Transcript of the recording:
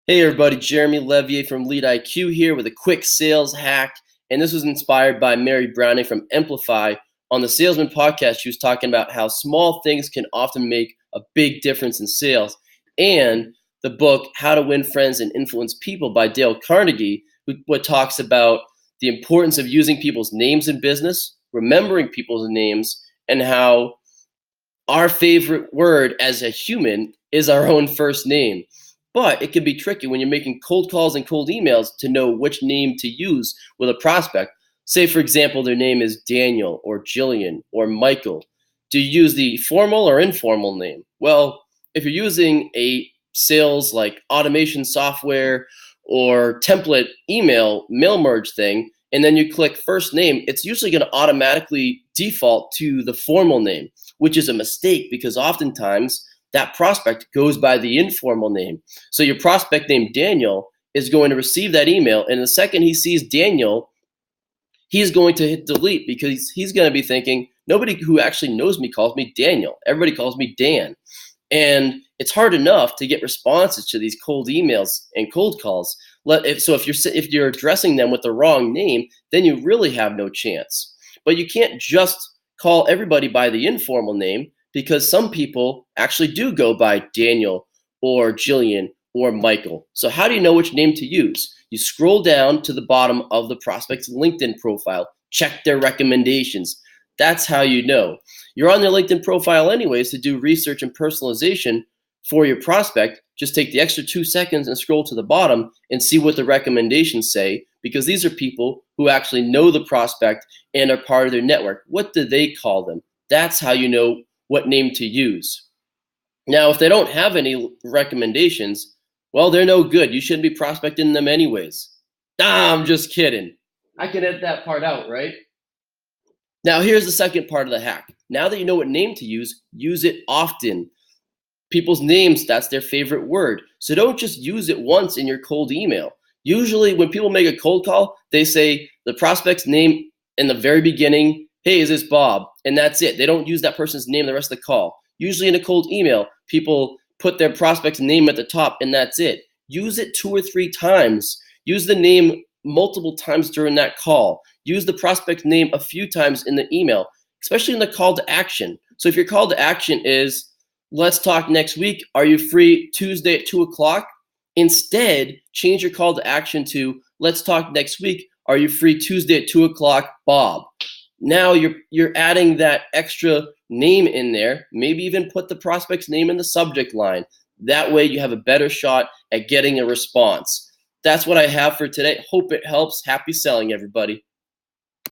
Hey everybody, Jeremy Levier from Lead IQ here with a quick sales hack. And this was inspired by Mary Browning from Amplify. On the Salesman podcast, she was talking about how small things can often make a big difference in sales. And the book, How to Win Friends and Influence People by Dale Carnegie, what talks about the importance of using people's names in business, remembering people's names, and how our favorite word as a human is our own first name. But it can be tricky when you're making cold calls and cold emails to know which name to use with a prospect. Say, for example, their name is Daniel or Jillian or Michael. Do you use the formal or informal name? Well, if you're using a sales like automation software or template mail merge thing, and then you click first name, it's usually going to automatically default to the formal name, which is a mistake because oftentimes that prospect goes by the informal name. So your prospect named Daniel is going to receive that email, and the second he sees Daniel, he's going to hit delete because he's going to be thinking, nobody who actually knows me calls me Daniel. Everybody calls me Dan. And it's hard enough to get responses to these cold emails and cold calls. If you're addressing them with the wrong name, then you really have no chance. But you can't just call everybody by the informal name because some people actually do go by Daniel or Jillian or Michael. So how do you know which name to use? You scroll down to the bottom of the prospect's LinkedIn profile, check their recommendations. That's how you know. You're on their LinkedIn profile anyways to do research and personalization for your prospect. Just take the extra 2 seconds and scroll to the bottom and see what the recommendations say, because these are people who actually know the prospect and are part of their network. What do they call them? That's how you know what name to use. Now, if they don't have any recommendations, well, they're no good. You shouldn't be prospecting them anyways. I'm just kidding. I can edit that part out, right? Now, here's the second part of the hack. Now that you know what name to use it often. People's names, that's their favorite word. So don't just use it once in your cold email. Usually when people make a cold call, they say the prospect's name in the very beginning, hey, is this Bob? And that's it. They don't use that person's name the rest of the call. Usually in a cold email, people put their prospect's name at the top and that's it. Use it 2 or 3 times. Use the name multiple times during that call. Use the prospect's name a few times in the email, especially in the call to action. So if your call to action is, let's talk next week, are you free Tuesday at 2 o'clock? Instead, change your call to action to, let's talk next week, are you free Tuesday at 2 o'clock, Bob? Now you're adding that extra name in there. Maybe even put the prospect's name in the subject line. That way you have a better shot at getting a response. That's what I have for today. Hope it helps. Happy selling, everybody.